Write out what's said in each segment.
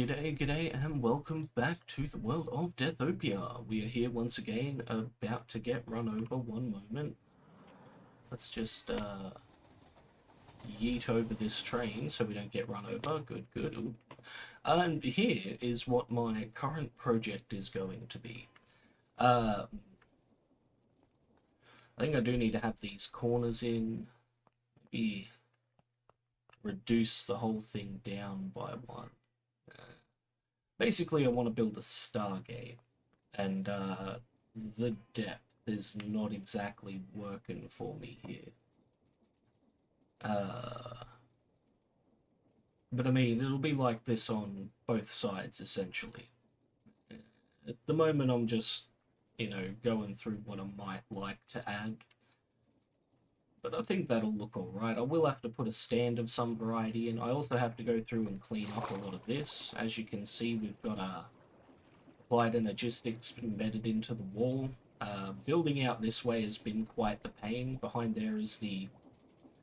G'day, and welcome back to the world of Deathopia. We are here once again, about to get run over. One moment. Let's just yeet over this train so we don't get run over. Good. Ooh. And here is what my current project is going to be. I think I do need to have these corners in. Maybe reduce the whole thing down by one. Basically, I want to build a Stargate, and the depth is not exactly working for me here. But I mean, it'll be like this on both sides, essentially. At the moment, I'm just, going through what I might like to add. But I think that'll look alright. I will have to put a stand of some variety in. I also have to go through and clean up a lot of this. As you can see, we've got applied energistics embedded into the wall. Building out this way has been quite the pain. Behind there is the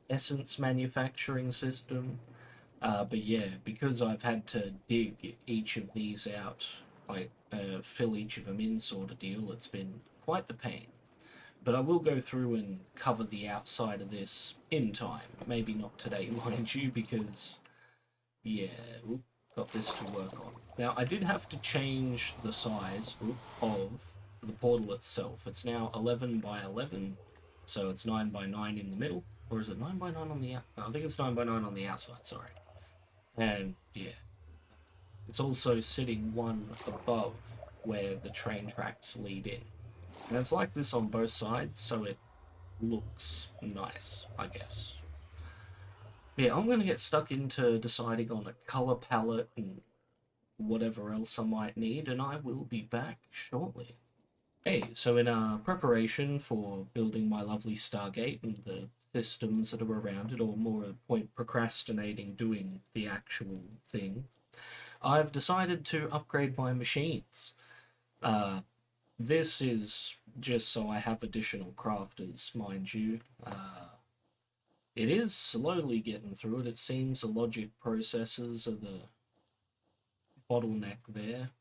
essence manufacturing system. But yeah, because I've had to dig each of these out, like fill each of them in sort of deal, it's been quite the pain. But I will go through and cover the outside of this in time. Maybe not today, mind you, because, yeah, got this to work on. Now, I did have to change the size of the portal itself. It's now 11 by 11, so it's 9 by 9 in the middle. Or is it 9 by 9 on the outside? No, I think it's 9 by 9 on the outside, sorry. And, yeah, it's also sitting one above where the train tracks lead in. And it's like this on both sides, so it looks nice, I guess. Yeah, I'm going to get stuck into deciding on a colour palette and whatever else I might need, and I will be back shortly. Hey, so in preparation for building my lovely Stargate and the systems that are around it, or more point procrastinating doing the actual thing, I've decided to upgrade my machines. This is just so I have additional crafters, mind you. It is slowly getting through it. It seems the logic processors are the bottleneck there.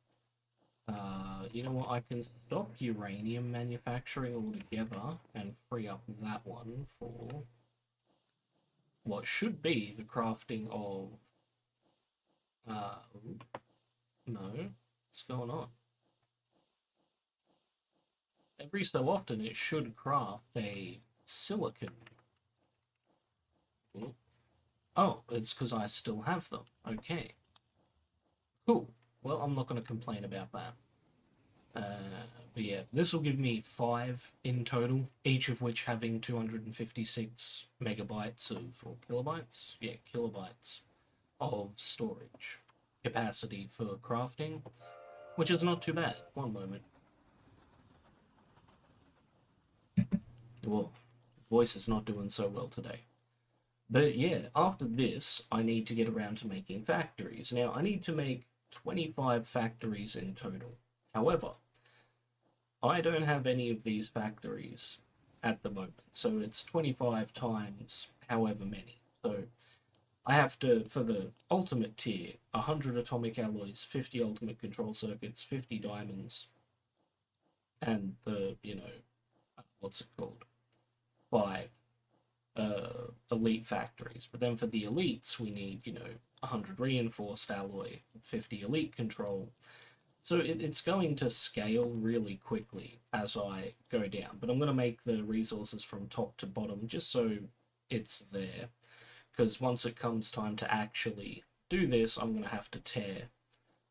You know what? I can stop uranium manufacturing altogether and free up that one for what should be the crafting of... no. What's going on? Every so often it should craft a silicon. Oh, it's because I still have them. Okay. Cool. Well, I'm not going to complain about that. But yeah, this will give me 5 in total, each of which having 256 megabytes of, or kilobytes? Yeah, kilobytes of storage capacity for crafting, which is not too bad. One moment. Well, voice is not doing so well today. But yeah, after this, I need to get around to making factories. Now, I need to make 25 factories in total. However, I don't have any of these factories at the moment, so it's 25 times however many. So I have to, for the ultimate tier, 100 atomic alloys, 50 ultimate control circuits, 50 diamonds, and the, what's it called? 5 elite factories. But then for the elites, we need, 100 reinforced alloy, 50 elite control. So it's going to scale really quickly as I go down. But I'm going to make the resources from top to bottom just so it's there. Because once it comes time to actually do this, I'm going to have to tear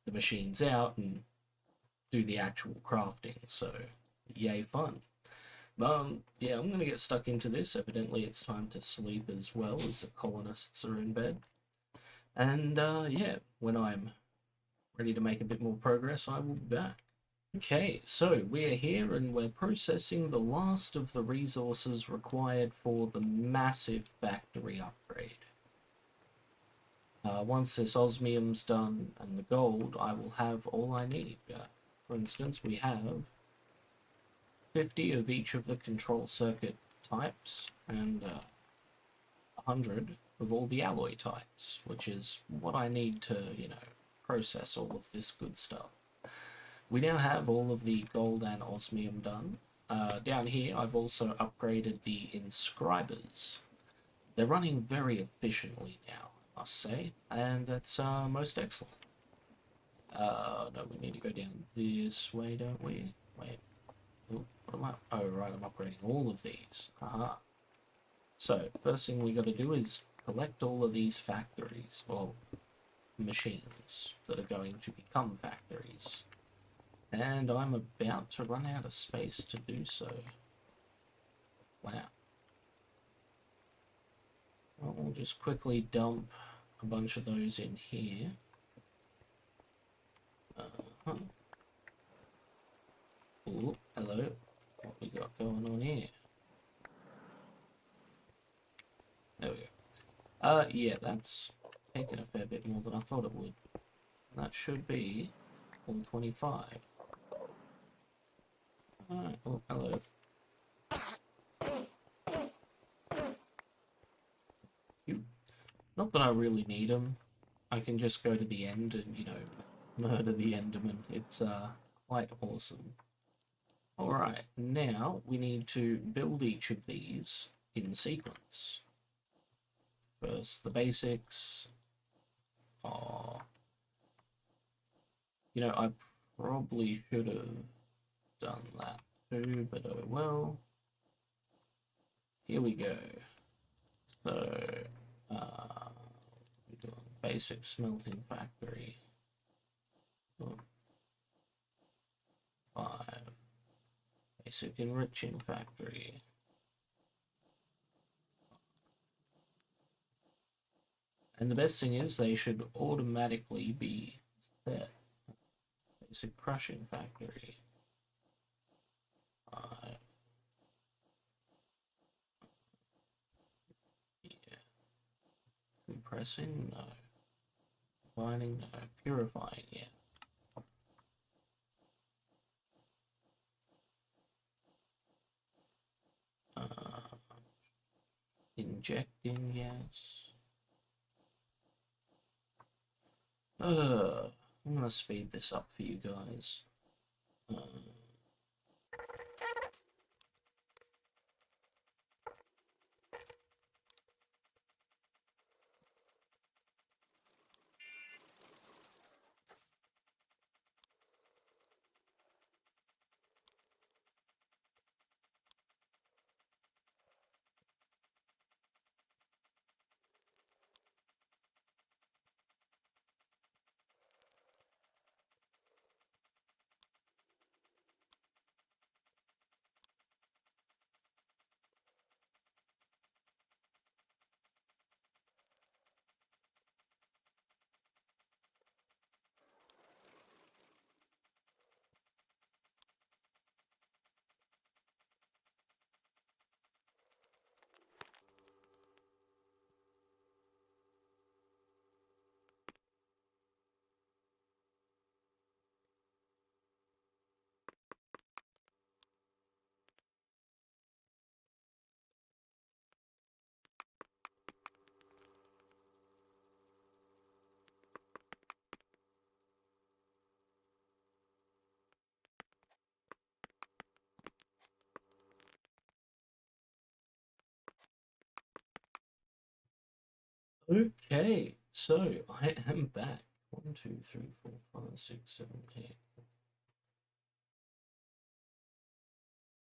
the machines out and do the actual crafting. So, yay fun. Yeah, I'm going to get stuck into this. Evidently, it's time to sleep as well as the colonists are in bed. And, yeah, when I'm ready to make a bit more progress, I will be back. Okay, so we're here and we're processing the last of the resources required for the massive factory upgrade. Once this osmium's done and the gold, I will have all I need. For instance, we have 50 of each of the control circuit types and 100 of all the alloy types, which is what I need to, process all of this good stuff. We now have all of the gold and osmium done. Down here, I've also upgraded the inscribers. They're running very efficiently now, I must say, and that's most excellent. No, we need to go down this way, don't we? Wait. Ooh, what am I? Oh, right, I'm upgrading all of these. Aha. So, first thing we got to do is collect all of these factories, well, machines that are going to become factories. And I'm about to run out of space to do so. Wow. Well, we'll just quickly dump a bunch of those in here. Uh-huh. Ooh, hello. What we got going on here? There we go. Yeah, that's taking a fair bit more than I thought it would. That should be all 25. Alright, oh, hello. Not that I really need them. I can just go to the end and, you know, murder the Enderman. It's, quite awesome. Alright, now we need to build each of these in sequence. First, the basics. Oh, you know, I probably should have done that too, but oh well. Here we go. So, we're doing basic smelting factory. 5. Basic enriching factory. And the best thing is they should automatically be set. Basic crushing factory. 5. Yeah. Compressing? No. Combining? No. Purifying? Yeah. Injecting? Yes. I'm gonna speed this up for you guys. Okay, so I am back. 1, 2, 3, 4, 5, 6, 7, 8.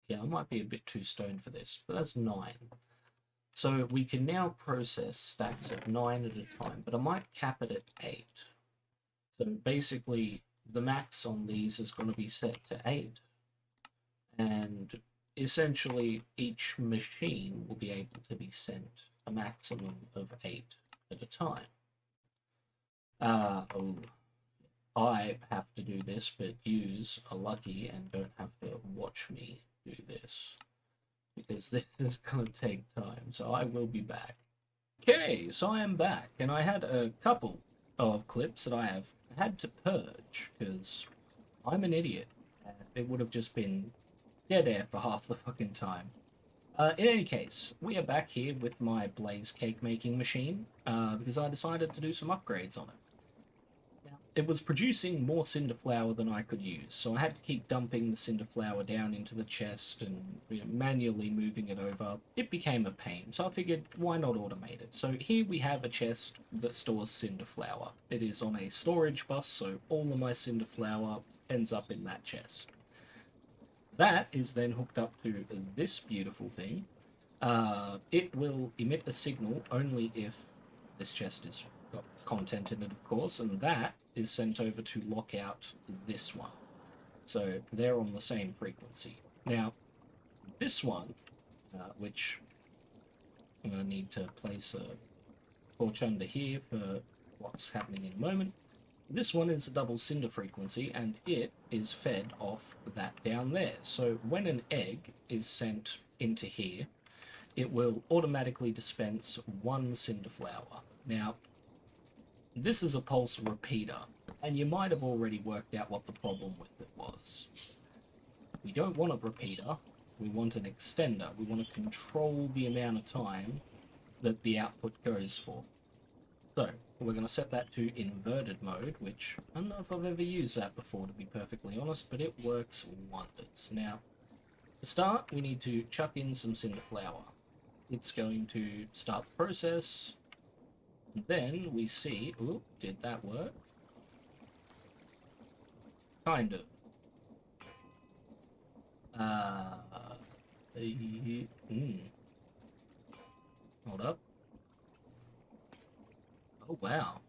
Yeah, I might be a bit too stoned for this, but that's 9. So we can now process stacks of 9 at a time, but I might cap it at 8. So basically, the max on these is going to be set to 8. And essentially, each machine will be able to be sent a maximum of 8 at a time. I have to do this, but yous are lucky and don't have to watch me do this, because this is going to take time, so I will be back. Okay, so I am back, and I had a couple of clips that I have had to purge, because I'm an idiot, and it would have just been dead air for half the fucking time. In any case, we are back here with my Blaze cake making machine, because I decided to do some upgrades on it. Now, it was producing more cinder flour than I could use, so I had to keep dumping the cinder flour down into the chest and manually moving it over. It became a pain, so I figured, why not automate it? So here we have a chest that stores cinder flour. It is on a storage bus, so all of my cinder flour ends up in that chest. That is then hooked up to this beautiful thing. It will emit a signal only if this chest has got content in it, of course, and that is sent over to lock out this one. So they're on the same frequency. Now, this one, which I'm going to need to place a torch under here for what's happening in a moment. This one is a double cinder frequency, and it is fed off that down there. So when an egg is sent into here, it will automatically dispense one cinder flour. Now, this is a pulse repeater, and you might have already worked out what the problem with it was. We don't want a repeater, we want an extender. We want to control the amount of time that the output goes for. So, we're going to set that to inverted mode, which I don't know if I've ever used that before, to be perfectly honest, but it works wonders. Now, to start, we need to chuck in some cinder flour. It's going to start the process. Then we see, ooh, did that work? Kind of. Hold up. Oh, wow.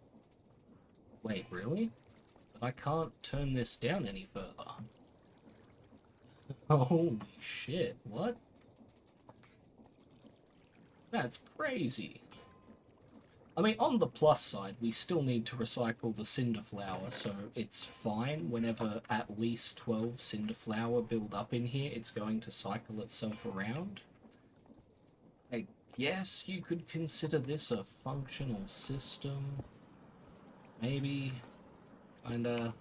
Wait, really? But I can't turn this down any further. Holy shit, what? That's crazy. I mean, on the plus side, we still need to recycle the cinder flour, so it's fine whenever at least 12 cinder flour build up in here, it's going to cycle itself around. I guess you could consider this a functional system. Maybe. Kinda.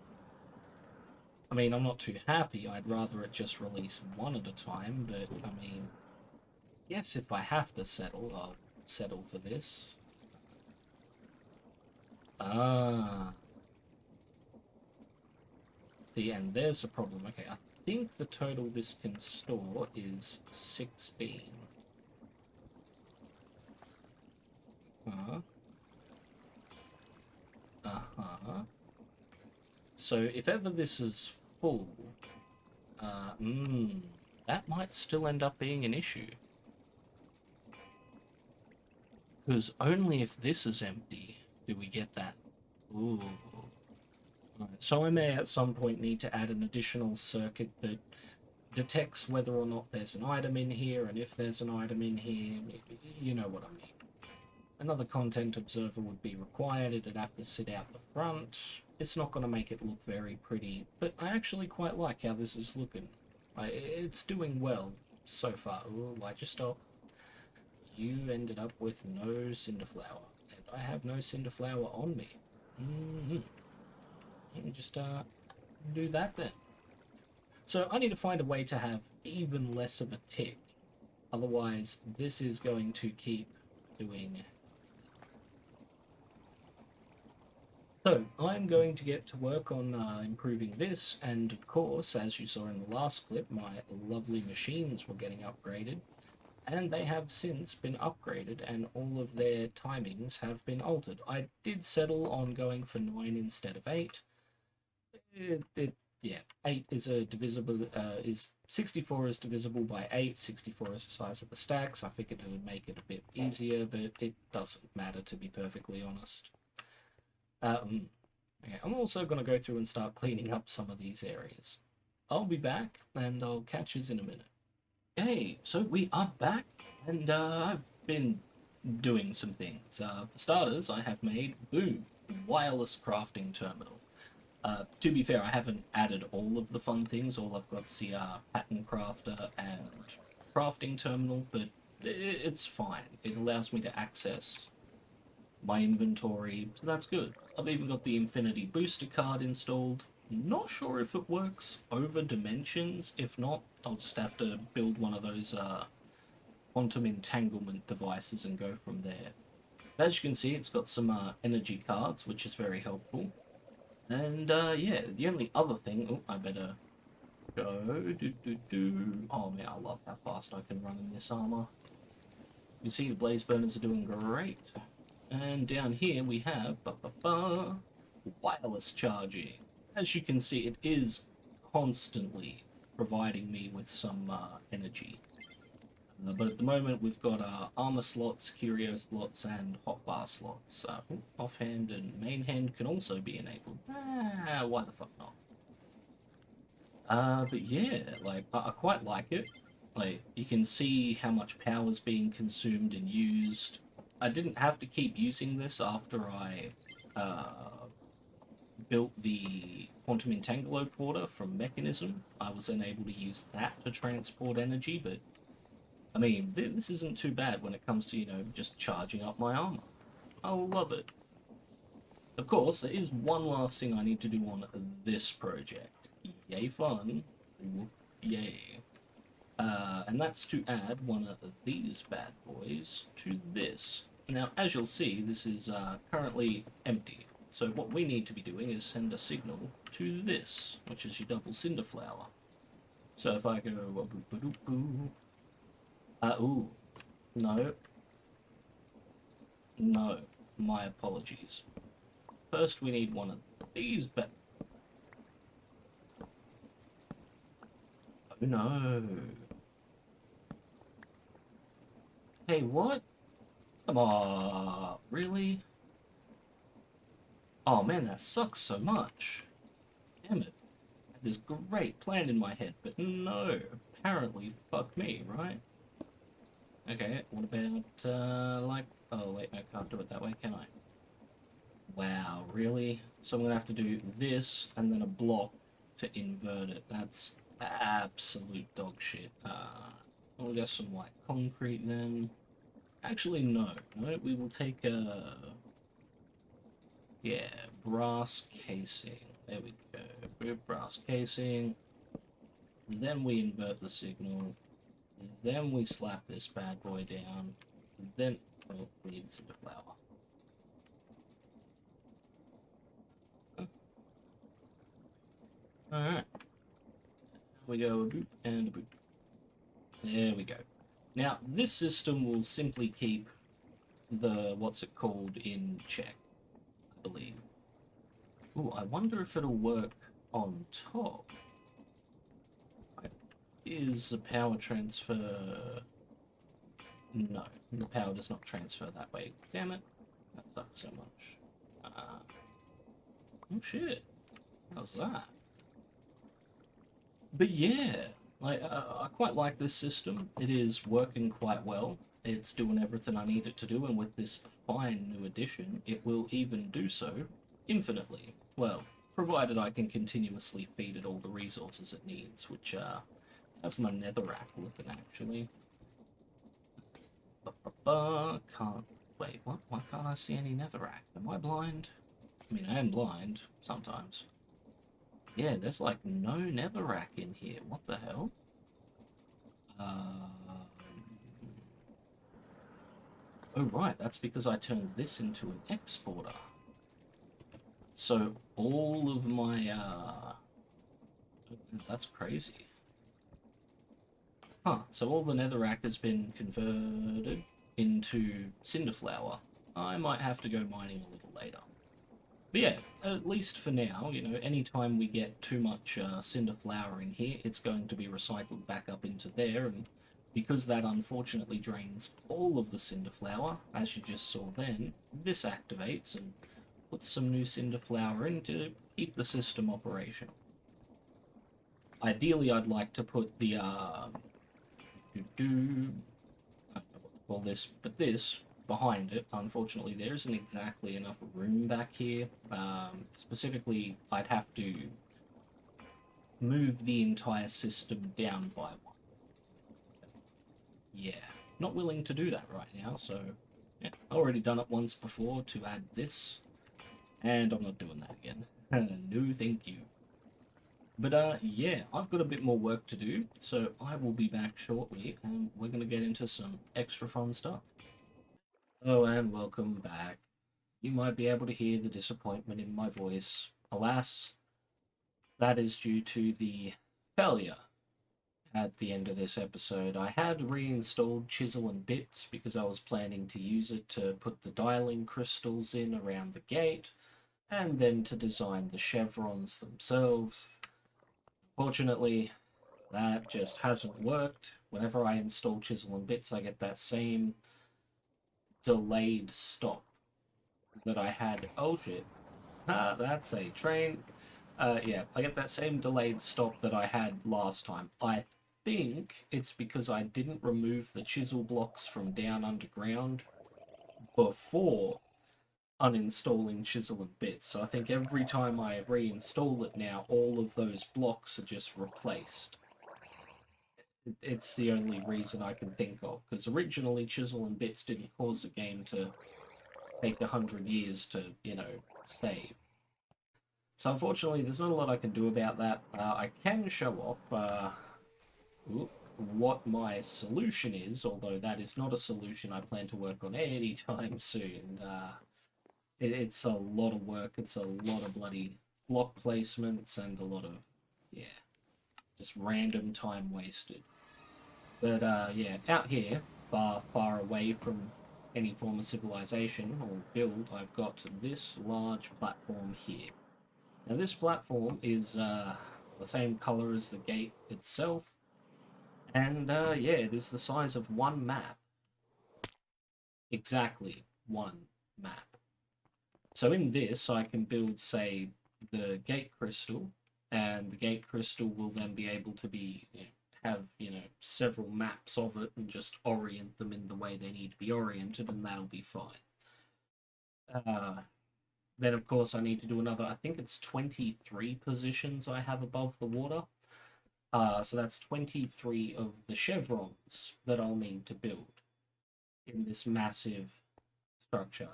I mean, I'm not too happy. I'd rather it just release one at a time, but, I mean, yes, if I have to settle, I'll settle for this. Ah. See, and there's a problem. Okay, I think the total this can store is 16. Uh-huh. So if ever this is full, that might still end up being an issue. Because only if this is empty do we get that. Ooh. Right. So I may at some point need to add an additional circuit that detects whether or not there's an item in here, and if there's an item in here, you know what I mean. Another content observer would be required. It'd have to sit out the front. It's not going to make it look very pretty, but I actually quite like how this is looking. It's doing well so far. Ooh, why'd you stop? You ended up with no cinder flour, and I have no cinder flour on me. Let me just do that then. So I need to find a way to have even less of a tick. Otherwise, this is going to keep doing. So I'm going to get to work on improving this, and of course, as you saw in the last clip, my lovely machines were getting upgraded, and they have since been upgraded, and all of their timings have been altered. I did settle on going for 9 instead of 8. Yeah, 8 is a divisible, 64 is divisible by 8, 64 is the size of the stacks. I figured it would make it a bit easier, but it doesn't matter, to be perfectly honest. Okay, I'm also going to go through and start cleaning up some of these areas. I'll be back, and I'll catch you in a minute. Okay, so we are back, and I've been doing some things. For starters, I have made, boom, wireless crafting terminal. To be fair, I haven't added all of the fun things. All I've got's the pattern crafter and crafting terminal, but it's fine. It allows me to access my inventory, so that's good. I've even got the Infinity Booster card installed. Not sure if it works over dimensions. If not, I'll just have to build one of those quantum entanglement devices and go from there. As you can see, it's got some energy cards, which is very helpful. And yeah, the only other thing. Oh, I better go. Oh man, I love how fast I can run in this armor. You see, the blaze burners are doing great. And down here we have wireless charging. As you can see, it is constantly providing me with some energy. But at the moment, we've got armor slots, curio slots, and hotbar slots. Offhand and main hand can also be enabled. Why the fuck not? But yeah, like I quite like it. Like you can see how much power is being consumed and used. I didn't have to keep using this after I uh, built the quantum entangler from Mechanism. I was then able to use that to transport energy, but I mean, this isn't too bad when it comes to, just charging up my armor. I love it. Of course, there is one last thing I need to do on this project. Yay fun. Yay. And that's to add one of these bad boys to this. Now, as you'll see, this is currently empty. So what we need to be doing is send a signal to this, which is your double cinder flower. So if I go... ooh. No. No. My apologies. First, we need one of these bad... Oh, no. Hey, what? Come on. Really? Oh, man, that sucks so much. Damn it. I had this great plan in my head, but no. Apparently, fuck me, right? Okay, what about, like... Oh, wait, I can't do it that way, can I? Wow, really? So I'm gonna have to do this, and then a block to invert it. That's absolute dog shit. We'll get some, like, concrete then. Actually, no. No, we will take a... Yeah, brass casing. There we go. Brass casing. Then we invert the signal. Then we slap this bad boy down. Then, oh, we need some flour. Alright. We go a boop and a boop. There we go. Now, this system will simply keep the, what's it called, in check, I believe. Ooh, I wonder if it'll work on top. Is the power transfer... No, the power does not transfer that way. Damn it. That sucks so much. Oh shit. How's that? But yeah, I quite like this system. It is working quite well. It's doing everything I need it to do, and with this fine new addition, it will even do so infinitely. Well, provided I can continuously feed it all the resources it needs, which, how's my netherrack looking, actually? Can't... Wait, what? Why can't I see any netherrack? Am I blind? I mean, I am blind, sometimes. Yeah, there's like no netherrack in here. What the hell? Oh right, that's because I turned this into an exporter. So all of my, that's crazy. Huh, so all the netherrack has been converted into cinderflower. I might have to go mining a little later. But yeah, at least for now, anytime we get too much cinder flour in here, it's going to be recycled back up into there, and because that unfortunately drains all of the cinder flour, as you just saw then, this activates and puts some new cinder flour in to keep the system operational. Ideally, I'd like to put the, I don't know what to call this, but this behind it. Unfortunately, there isn't exactly enough room back here. Specifically, I'd have to move the entire system down by one. Yeah, not willing to do that right now, so yeah, already done it once before to add this, and I'm not doing that again. No, thank you. But yeah, I've got a bit more work to do, so I will be back shortly, and we're going to get into some extra fun stuff. Oh, and welcome back. You might be able to hear the disappointment in my voice. alas, that is due to the failure at the end of this episode. I had reinstalled Chisel and Bits because I was planning to use it to put the dialing crystals in around the gate and then to design the chevrons themselves. Fortunately, that just hasn't worked. Whenever I install Chisel and Bits, I get that same delayed stop that I had. Oh shit. Ah, that's a train. Yeah, I get that same delayed stop that I had last time. I think it's because I didn't remove the chisel blocks from down underground before uninstalling Chisel and Bits. So I think every time I reinstall it now, all of those blocks are just replaced. It's the only reason I can think of, because originally Chisel and Bits didn't cause the game to take 100 years to, save. So unfortunately, there's not a lot I can do about that. I can show off what my solution is, although that is not a solution I plan to work on anytime soon. It's a lot of work. It's a lot of bloody block placements and a lot of, yeah, just random time wasted. But yeah, out here, far away from any form of civilization or build, I've got this large platform here. Now this platform is the same color as the gate itself, and yeah, it is the size of one map. Exactly one map. So in this, I can build, say, the gate crystal, and the gate crystal will then be able to be have several maps of it and just orient them in the way they need to be oriented, and that'll be fine. Uh, then of course I need to do another. I think it's 23 positions I have above the water. So that's 23 of the chevrons that I'll need to build in this massive structure.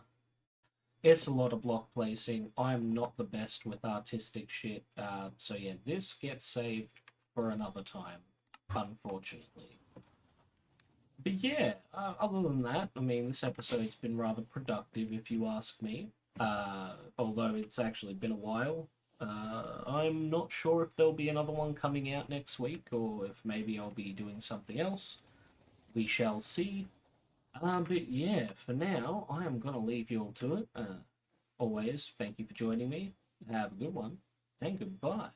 It's a lot of block placing. I'm not the best with artistic shit. So yeah, this gets saved for another time, unfortunately. But yeah, other than that, I mean, this episode's been rather productive, if you ask me. Although it's actually been a while. I'm not sure if there'll be another one coming out next week, or if maybe I'll be doing something else. We shall see. But yeah, for now, I am going to leave you all to it. Always, thank you for joining me. Have a good one, and goodbye.